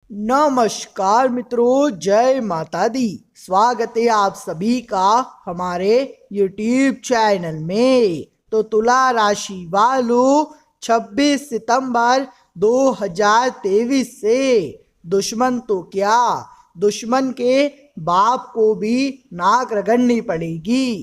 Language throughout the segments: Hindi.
नमस्कार मित्रों, जय माता दी। स्वागत है आप सभी का हमारे YouTube चैनल में। तो तुला राशि वालों, 26 सितंबर 2023 से दुश्मन तो क्या, दुश्मन के बाप को भी नाक रगड़नी पड़ेगी।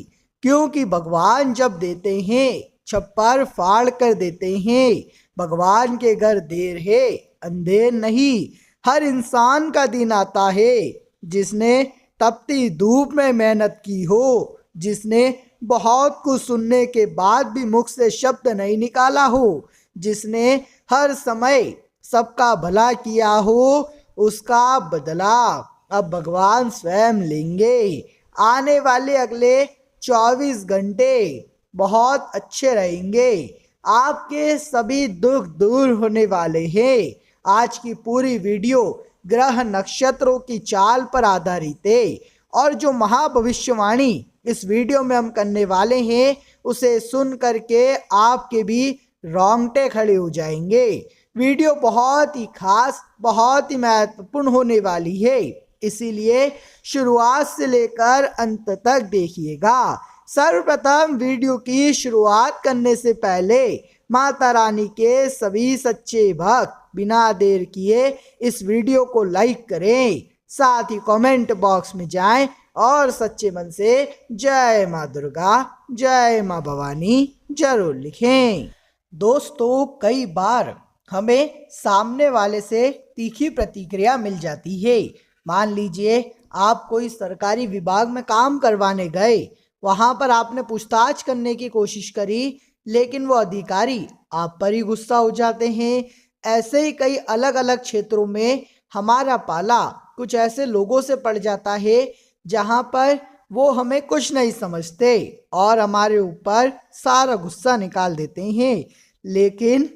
क्योंकि भगवान जब देते हैं छप्पर फाड़ कर देते हैं। भगवान के घर देर है अंधेर नहीं। हर इंसान का दिन आता है जिसने तपती धूप में मेहनत की हो, जिसने बहुत कुछ सुनने के बाद भी मुख से शब्द नहीं निकाला हो, जिसने हर समय सबका भला किया हो, उसका बदला अब भगवान स्वयं लेंगे। आने वाले अगले 24 घंटे बहुत अच्छे रहेंगे। आपके सभी दुख दूर होने वाले हैं। आज की पूरी वीडियो ग्रह नक्षत्रों की चाल पर आधारित है और जो महाभविष्यवाणी इस वीडियो में हम करने वाले हैं उसे सुन करके आपके भी रोंगटे खड़े हो जाएंगे। वीडियो बहुत ही खास, बहुत ही महत्वपूर्ण होने वाली है, इसीलिए शुरुआत से लेकर अंत तक देखिएगा। सर्वप्रथम वीडियो की शुरुआत करने से पहले माता रानी के सभी सच्चे भक्त बिना देर किए इस वीडियो को लाइक करें, साथ ही कमेंट बॉक्स में जाएं और सच्चे मन से जय माँ दुर्गा, जय माँ भवानी जरूर लिखें। दोस्तों, कई बार हमें सामने वाले से तीखी प्रतिक्रिया मिल जाती है। मान लीजिए आप कोई सरकारी विभाग में काम करवाने गए, वहां पर आपने पूछताछ करने की कोशिश करी, लेकिन वो अधिकारी आप पर ही गुस्सा हो जाते हैं। ऐसे ही कई अलग अलग क्षेत्रों में हमारा पाला कुछ ऐसे लोगों से पड़ जाता है जहां पर वो हमें कुछ नहीं समझते और हमारे ऊपर सारा गुस्सा निकाल देते हैं। लेकिन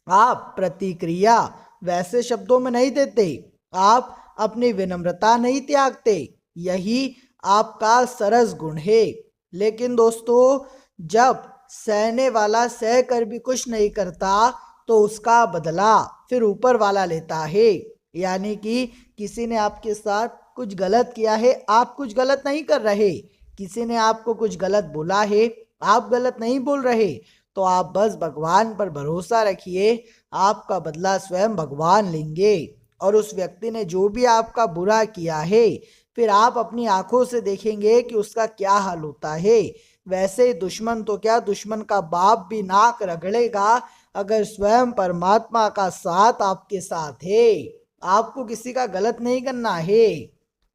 आप प्रतिक्रिया वैसे शब्दों में नहीं देते, आप अपनी विनम्रता नहीं त्यागते, यही आपका सरस गुण है। लेकिन दोस्तों, जब सहने वाला सह कर भी कुछ नहीं करता तो उसका बदला फिर ऊपर वाला लेता है। यानी कि किसी ने आपके साथ कुछ गलत किया है, आप कुछ गलत नहीं कर रहे, किसी ने आपको कुछ गलत बोला है, आप गलत नहीं बोल रहे, तो आप बस भगवान पर भरोसा रखिए, आपका बदला स्वयं भगवान लेंगे। और उस व्यक्ति ने जो भी आपका बुरा किया है, फिर आप अपनी आंखों से देखेंगे कि उसका क्या हाल होता है। वैसे दुश्मन तो क्या, दुश्मन का बाप भी नाक रगड़ेगा अगर स्वयं परमात्मा का साथ आपके साथ है। आपको किसी का गलत नहीं करना है,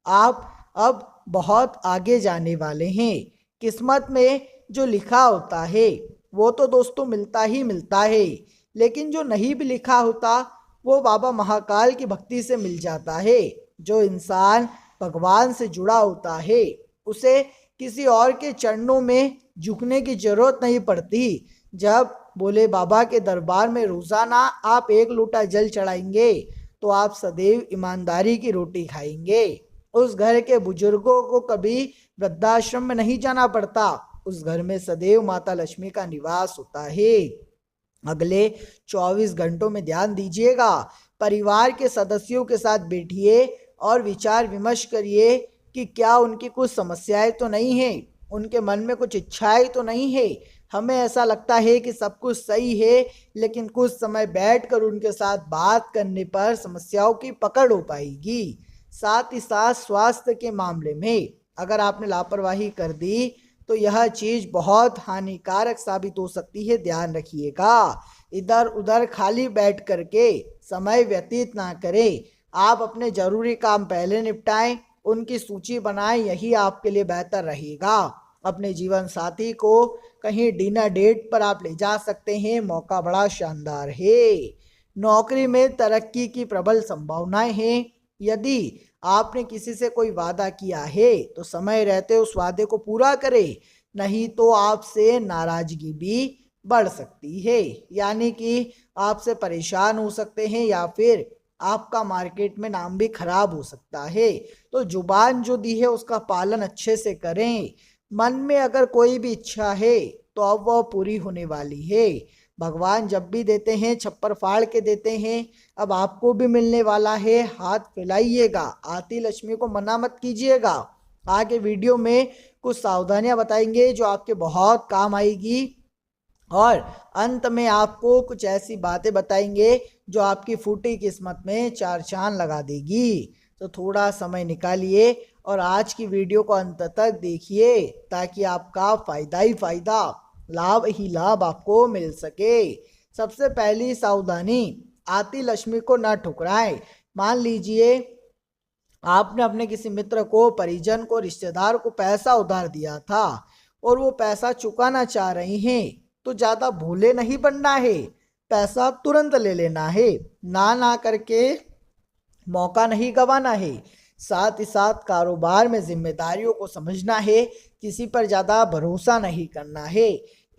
आप अब बहुत आगे जाने वाले हैं। किस्मत में जो लिखा होता है वो तो दोस्तों मिलता ही मिलता है, लेकिन जो नहीं भी लिखा होता वो बाबा महाकाल की भक्ति से मिल जाता है। जो इंसान भगवान से जुड़ा होता है उसे किसी और के चरणों में झुकने की जरूरत नहीं पड़ती। जब बोले बाबा के दरबार में रोजाना आप 1 लोटा जल चढ़ाएंगे तो आप सदैव ईमानदारी की रोटी खाएंगे। उस घर के बुजुर्गों को कभी वृद्धाश्रम में नहीं जाना पड़ता, उस घर में सदैव माता लक्ष्मी का निवास होता है। अगले 24 घंटों में ध्यान दीजिएगा, परिवार के सदस्यों के साथ बैठिए और विचार विमर्श करिए कि क्या उनकी कुछ समस्याएं तो नहीं है, उनके मन में कुछ इच्छाएं तो नहीं है। हमें ऐसा लगता है कि सब कुछ सही है, लेकिन कुछ समय बैठकर उनके साथ बात करने पर समस्याओं की पकड़ हो पाएगी। साथ ही साथ स्वास्थ्य के मामले में अगर आपने लापरवाही कर दी तो यह चीज बहुत हानिकारक साबित हो सकती है, ध्यान रखिएगा। इधर उधर खाली बैठ करके समय व्यतीत ना करें, आप अपने जरूरी काम पहले निपटाएं, उनकी सूची बनाएं, यही आपके लिए बेहतर रहेगा। अपने जीवन साथी को कहीं डिनर डेट पर आप ले जा सकते हैं, मौका बड़ा शानदार है। नौकरी में तरक्की की प्रबल संभावनाएं हैं। यदि आपने किसी से कोई वादा किया है तो समय रहते उस वादे को पूरा करें, नहीं तो आपसे नाराजगी भी बढ़ सकती है। यानी कि आपसे परेशान हो सकते हैं या फिर आपका मार्केट में नाम भी खराब हो सकता है। तो जुबान जो दी है उसका पालन अच्छे से करें। मन में अगर कोई भी इच्छा है तो अब वह पूरी होने वाली है। भगवान जब भी देते हैं छप्पर फाड़ के देते हैं। अब आपको भी मिलने वाला है, हाथ फैलाइएगा, आती लक्ष्मी को मना मत कीजिएगा। आगे वीडियो में कुछ सावधानियां बताएंगे जो आपके बहुत काम आएगी, और अंत में आपको कुछ ऐसी बातें बताएंगे जो आपकी फूटी किस्मत में चार चांद लगा देगी। तो थोड़ा समय निकालिए और आज की वीडियो को अंत तक देखिए, ताकि आपका फायदा ही फायदा, लाभ ही लाभ आपको मिल सके। सबसे पहली सावधानी, आती लक्ष्मी को न ठुकराएं। मान लीजिए आपने अपने किसी मित्र को, परिजन को, रिश्तेदार को पैसा उधार दिया था और वो पैसा चुकाना चाह रहे हैं, तो ज्यादा भोले नहीं बनना है, पैसा तुरंत ले लेना है, ना करके मौका नहीं गंवाना है। साथ ही साथ कारोबार में जिम्मेदारियों को समझना है, किसी पर ज्यादा भरोसा नहीं करना है।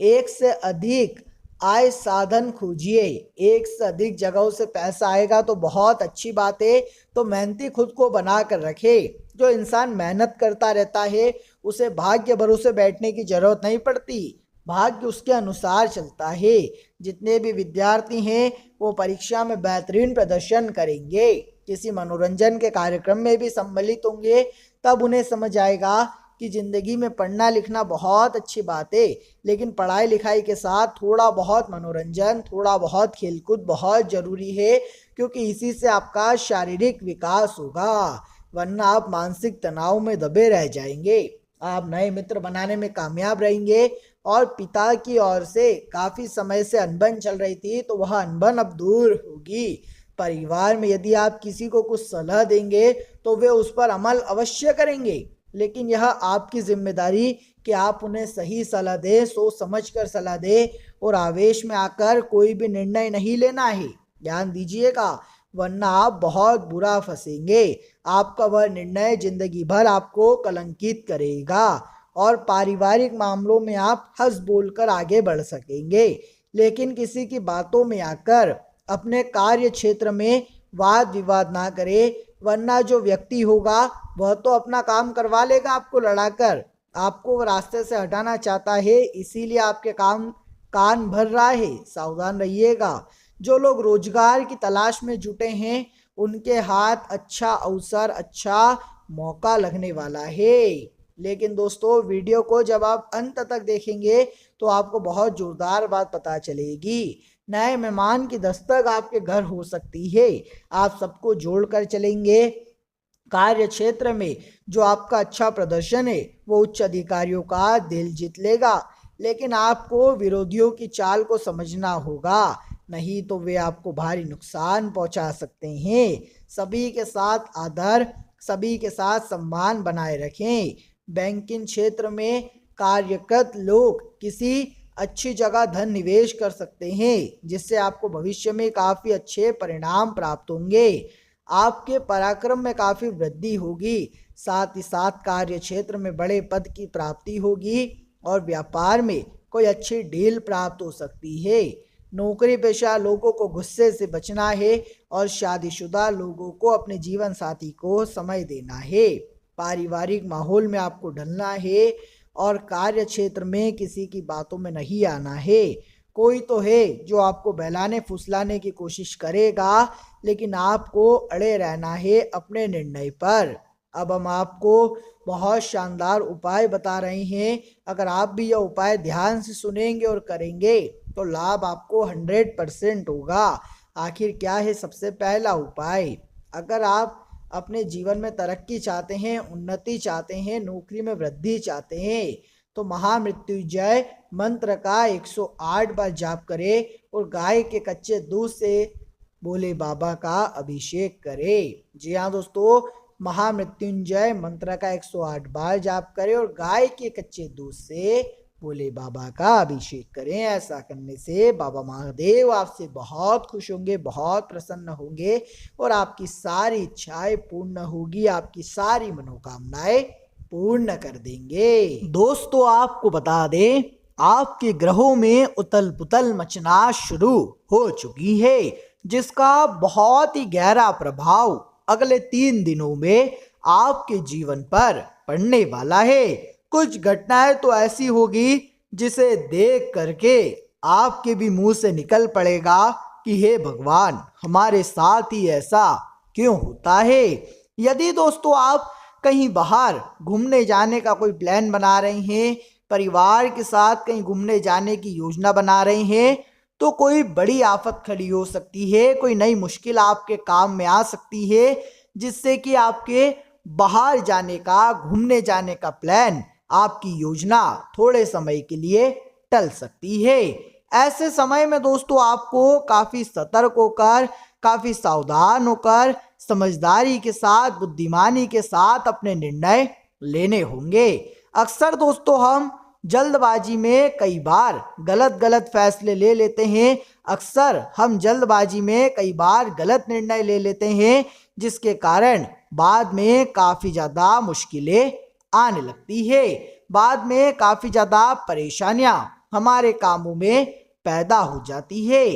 एक से अधिक आय साधन खोजिए, एक से अधिक जगहों से पैसा आएगा तो बहुत अच्छी बात है, तो मेहनती खुद को बना कर रखे। जो इंसान मेहनत करता रहता है उसे भाग्य भरोसे बैठने की जरूरत नहीं पड़ती, भाग्य उसके अनुसार चलता है। जितने भी विद्यार्थी हैं वो परीक्षा में बेहतरीन प्रदर्शन करेंगे, किसी मनोरंजन के कार्यक्रम में भी सम्मिलित होंगे, तब उन्हें समझ आएगा कि ज़िंदगी में पढ़ना लिखना बहुत अच्छी बात है, लेकिन पढ़ाई लिखाई के साथ थोड़ा बहुत मनोरंजन, थोड़ा बहुत खेलकूद बहुत ज़रूरी है, क्योंकि इसी से आपका शारीरिक विकास होगा, वरना आप मानसिक तनाव में दबे रह जाएंगे। आप नए मित्र बनाने में कामयाब रहेंगे, और पिता की ओर से काफ़ी समय से अनबन चल रही थी तो वह अनबन अब दूर होगी। परिवार में यदि आप किसी को कुछ सलाह देंगे तो वे उस पर अमल अवश्य करेंगे, लेकिन यह आपकी जिम्मेदारी कि आप उन्हें सही सलाह दें, सोच समझ कर सलाह दें, और आवेश में आकर कोई भी निर्णय नहीं लेना है। ध्यान दीजिएगा, वरना आप बहुत बुरा फंसेंगे। आपका वह निर्णय जिंदगी भर आपको कलंकित करेगा, और पारिवारिक मामलों में आप हंस बोलकर आगे बढ़ सकेंगे, लेकिन किसी की बातों में आकर अपने कार्य क्षेत्र में वाद विवाद ना करें, वरना जो व्यक्ति होगा वह तो अपना काम करवा लेगा आपको लड़ाकर, आपको रास्ते से हटाना चाहता है, इसीलिए आपके काम कान भर रहा है। सावधान रहिएगा। जो लोग रोजगार की तलाश में जुटे हैं उनके हाथ अच्छा अवसर, अच्छा मौका लगने वाला है। लेकिन दोस्तों, वीडियो को जब आप अंत तक देखेंगे तो आपको बहुत जोरदार बात पता चलेगी। नए मेहमान की दस्तक आपके घर हो सकती है, आप सबको जोड़कर चलेंगे। कार्य क्षेत्र में जो आपका अच्छा प्रदर्शन है वो उच्च अधिकारियों का दिल जीत लेगा, लेकिन आपको विरोधियों की चाल को समझना होगा, नहीं तो वे आपको भारी नुकसान पहुंचा सकते हैं। सभी के साथ आदर, सभी के साथ सम्मान बनाए रखें। बैंकिंग क्षेत्र में कार्यरत लोग किसी अच्छी जगह धन निवेश कर सकते हैं, जिससे आपको भविष्य में काफ़ी अच्छे परिणाम प्राप्त होंगे। आपके पराक्रम में काफ़ी वृद्धि होगी, साथ ही साथ कार्य क्षेत्र में बड़े पद की प्राप्ति होगी, और व्यापार में कोई अच्छी डील प्राप्त हो सकती है। नौकरी पेशा लोगों को गुस्से से बचना है, और शादीशुदा लोगों को अपने जीवन साथी को समय देना है। पारिवारिक माहौल में आपको ढलना है, और कार्य क्षेत्र में किसी की बातों में नहीं आना है। कोई तो है जो आपको बहलाने फुसलाने की कोशिश करेगा, लेकिन आपको अड़े रहना है अपने निर्णय पर। अब हम आपको बहुत शानदार उपाय बता रहे हैं, अगर आप भी यह उपाय ध्यान से सुनेंगे और करेंगे तो लाभ आपको 100% होगा। आखिर क्या है सबसे पहला उपाय? अगर आप अपने जीवन में तरक्की चाहते हैं, उन्नति चाहते हैं, नौकरी में वृद्धि चाहते हैं, तो महामृत्युंजय मंत्र का 108 बार जाप करें, और गाय के कच्चे दूध से भोले बाबा का अभिषेक करें। जी हाँ दोस्तों, महामृत्युंजय मंत्र का 108 बार जाप करें और गाय के कच्चे दूध से भोले बाबा का अभिषेक करें। ऐसा करने से बाबा महादेव आपसे बहुत खुश होंगे, बहुत प्रसन्न होंगे, और आपकी सारी इच्छाएं पूर्ण होगी, आपकी सारी मनोकामनाएं पूर्ण कर देंगे। दोस्तों, आपको बता दें, आपके ग्रहों में उथल पुथल मचना शुरू हो चुकी है, जिसका बहुत ही गहरा प्रभाव अगले 3 दिनों में आपके जीवन पर पड़ने वाला है। कुछ घटनाएं तो ऐसी होगी जिसे देख करके आपके भी मुंह से निकल पड़ेगा कि हे भगवान, हमारे साथ ही ऐसा क्यों होता है। यदि दोस्तों आप कहीं बाहर घूमने जाने का कोई प्लान बना रहे हैं, परिवार के साथ कहीं घूमने जाने की योजना बना रहे हैं, तो कोई बड़ी आफत खड़ी हो सकती है, कोई नई मुश्किल आपके काम में आ सकती है, जिससे कि आपके बाहर जाने का, घूमने जाने का प्लान, आपकी योजना थोड़े समय के लिए टल सकती है। ऐसे समय में दोस्तों आपको काफी सतर्क होकर, काफी सावधान होकर, समझदारी के साथ, बुद्धिमानी के साथ अपने निर्णय लेने होंगे। अक्सर दोस्तों हम जल्दबाजी में कई बार गलत गलत फैसले ले लेते हैं। अक्सर हम जल्दबाजी में कई बार गलत निर्णय ले लेते हैं, जिसके कारण बाद में काफी ज्यादा मुश्किलें आने लगती है। बाद में काफी ज्यादा परेशानियां हमारे कामों में पैदा हो जाती है।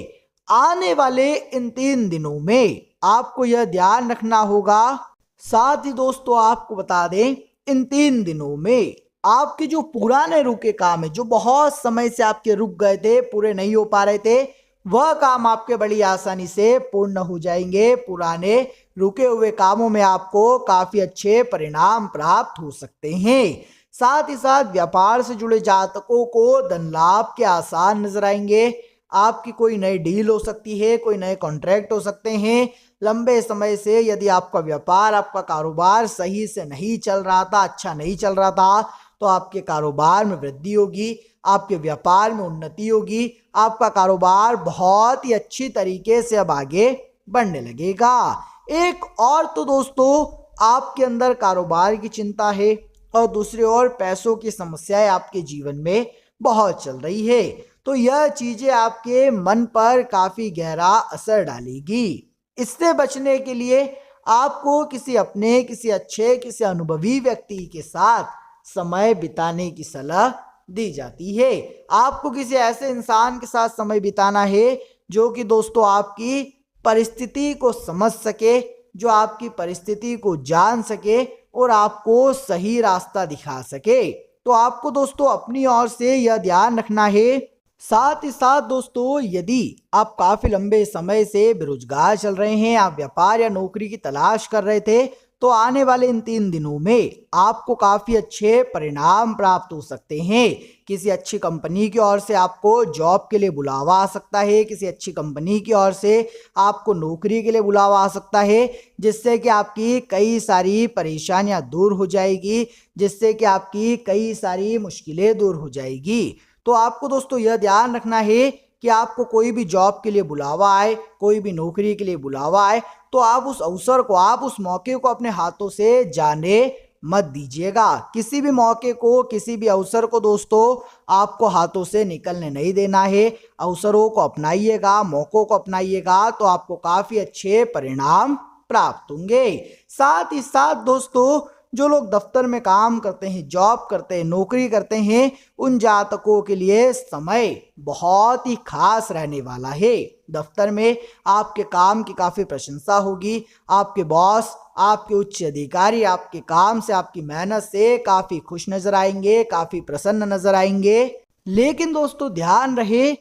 आने वाले इन 3 दिनों में आपको यह ध्यान रखना होगा। साथ ही दोस्तों आपको बता दें, इन 3 दिनों में आपके जो पुराने रुके काम है, जो बहुत समय से आपके रुक गए थे, पूरे नहीं हो पा रहे थे, वह काम आपके बड़ी आसानी से पूर्ण हो जाएंगे। पुराने रुके हुए कामों में आपको काफी अच्छे परिणाम प्राप्त हो सकते हैं। साथ ही साथ व्यापार से जुड़े जातकों को धन लाभ के आसार नजर आएंगे। आपकी कोई नई डील हो सकती है, कोई नए कॉन्ट्रैक्ट हो सकते हैं। लंबे समय से यदि आपका व्यापार, आपका कारोबार सही से नहीं चल रहा था, अच्छा नहीं चल रहा था, तो आपके कारोबार में वृद्धि होगी, आपके व्यापार में उन्नति होगी, आपका कारोबार बहुत ही अच्छी तरीके से अब आगे बढ़ने लगेगा। एक और तो दोस्तों आपके अंदर कारोबार की चिंता है, और दूसरी ओर पैसों की समस्याएं आपके जीवन में बहुत चल रही है। तो यह चीजें आपके मन पर काफी गहरा असर डालेगी। इससे बचने के लिए आपको किसी अपने, किसी अच्छे, किसी अनुभवी व्यक्ति के साथ समय बिताने की सलाह दी जाती है। आपको किसी ऐसे इंसान के साथ समय बिताना है जो कि दोस्तों आपकी परिस्थिति को समझ सके, जो आपकी परिस्थिति को जान सके और आपको सही रास्ता दिखा सके। तो आपको दोस्तों अपनी ओर से यह ध्यान रखना है। साथ ही साथ दोस्तों, यदि आप काफी लंबे समय से बेरोजगार चल रहे हैं, आप व्यापार या नौकरी की तलाश कर रहे थे, तो आने वाले इन 3 दिनों में आपको काफी अच्छे परिणाम प्राप्त हो सकते हैं। किसी अच्छी कंपनी की ओर से आपको जॉब के लिए बुलावा आ सकता है, किसी अच्छी कंपनी की ओर से आपको नौकरी के लिए बुलावा आ सकता है, जिससे कि आपकी कई सारी परेशानियां दूर हो जाएगी, जिससे कि आपकी कई सारी मुश्किलें दूर हो जाएगी। तो आपको दोस्तों यह ध्यान रखना है कि आपको कोई भी जॉब के लिए बुलावा आए, कोई भी नौकरी के लिए बुलावा आए, तो आप उस अवसर को, आप उस मौके को अपने हाथों से जाने मत दीजिएगा। किसी भी मौके को, किसी भी अवसर को दोस्तों आपको हाथों से निकलने नहीं देना है। अवसरों को अपनाइएगा, मौकों को अपनाइएगा, तो आपको काफी अच्छे परिणाम प्राप्त होंगे। साथ ही साथ दोस्तों, जो लोग दफ्तर में काम करते हैं, जॉब करते हैं, नौकरी करते हैं, उन जातकों के लिए समय बहुत ही खास रहने वाला है। दफ्तर में आपके काम की काफी प्रशंसा होगी। आपके बॉस, आपके उच्च अधिकारी आपके काम से, आपकी मेहनत से काफी खुश नजर आएंगे, काफी प्रसन्न नजर आएंगे। लेकिन दोस्तों ध्यान रहे,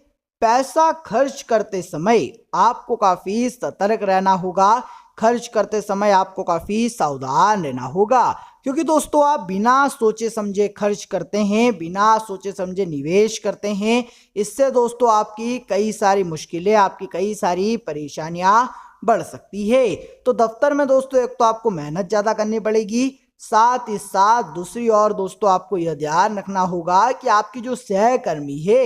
पैसा खर्च करते समय आपको काफी सतर्क रहना होगा। खर्च करते समय आपको काफी सावधान रहना होगा, क्योंकि दोस्तों आप बिना सोचे समझे खर्च करते हैं, बिना सोचे समझे निवेश करते हैं। इससे दोस्तों आपकी कई सारी मुश्किलें, आपकी कई सारी परेशानियां बढ़ सकती है। तो दफ्तर में दोस्तों एक तो आपको मेहनत ज्यादा करनी पड़ेगी, साथ ही साथ दूसरी ओर दोस्तों आपको यह ध्यान रखना होगा कि आपकी जो सहकर्मी है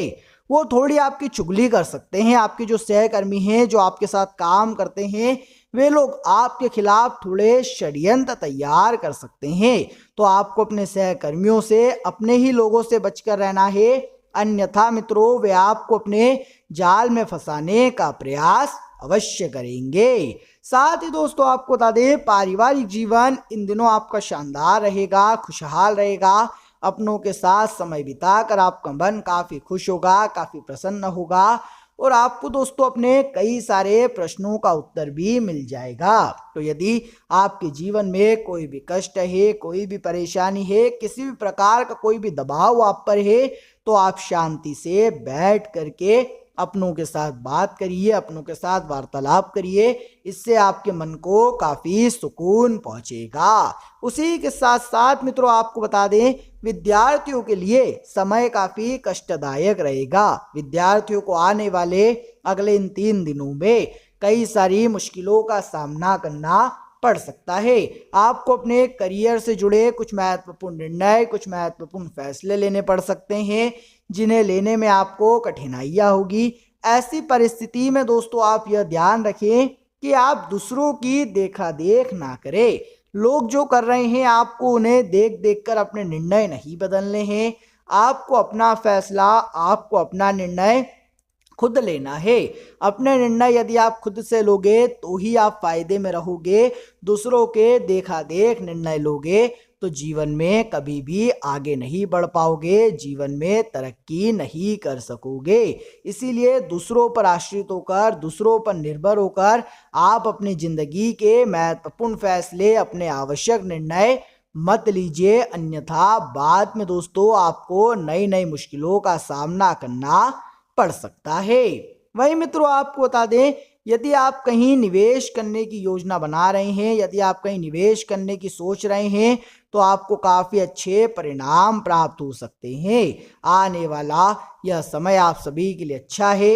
वो थोड़ी आपकी चुगली कर सकते हैं। आपके जो सहकर्मी हैं, जो आपके साथ काम करते हैं, वे लोग आपके खिलाफ थोड़े षड्यंत्र तैयार कर सकते हैं। तो आपको अपने सहकर्मियों से, अपने ही लोगों से बचकर रहना है, अन्यथा मित्रों वे आपको अपने जाल में फंसाने का प्रयास अवश्य करेंगे। साथ ही दोस्तों आपको बता दें, पारिवारिक जीवन इन दिनों आपका शानदार रहेगा, खुशहाल रहेगा। अपनों के साथ समय बिताकर आपका मन काफी खुश होगा, काफी प्रसन्न होगा। और आपको दोस्तों अपने कई सारे प्रश्नों का उत्तर भी मिल जाएगा। तो यदि आपके जीवन में कोई भी कष्ट है, कोई भी परेशानी है, किसी भी प्रकार का कोई भी दबाव आप पर है, तो आप शांति से बैठ करके अपनों के साथ बात करिए, अपनों के साथ वार्तालाप करिए। इससे आपके मन को काफ़ी सुकून पहुंचेगा। उसी के साथ साथ मित्रों आपको बता दें, विद्यार्थियों के लिए समय काफ़ी कष्टदायक रहेगा। विद्यार्थियों को आने वाले अगले इन 3 दिनों में कई सारी मुश्किलों का सामना करना पड़ सकता है। आपको अपने करियर से जुड़े कुछ महत्वपूर्ण निर्णय, कुछ महत्वपूर्ण फैसले लेने पड़ सकते हैं, जिन्हें लेने में आपको कठिनाइयाँ होगी। ऐसी परिस्थिति में दोस्तों आप यह ध्यान रखें कि आप दूसरों की देखा देख ना करें। लोग जो कर रहे हैं आपको उन्हें देख देख कर अपने निर्णय नहीं बदलने हैं। आपको अपना फैसला, आपको अपना निर्णय खुद लेना है। अपने निर्णय यदि आप खुद से लोगे तो ही आप फायदे में रहोगे। दूसरों के देखा देख निर्णय लोगे तो जीवन में कभी भी आगे नहीं बढ़ पाओगे, जीवन में तरक्की नहीं कर सकोगे। इसीलिए दूसरों पर आश्रित होकर, दूसरों पर निर्भर होकर आप अपनी जिंदगी के महत्वपूर्ण फैसले, अपने आवश्यक निर्णय मत लीजिए। अन्यथा बाद में दोस्तों आपको नई नई मुश्किलों का सामना करना पड़ सकता है। वहीं मित्रों आपको बता दें, यदि आप कहीं निवेश करने की योजना बना रहे हैं, यदि आप कहीं निवेश करने की सोच रहे हैं, तो आपको काफ़ी अच्छे परिणाम प्राप्त हो सकते हैं। आने वाला यह समय आप सभी के लिए अच्छा है।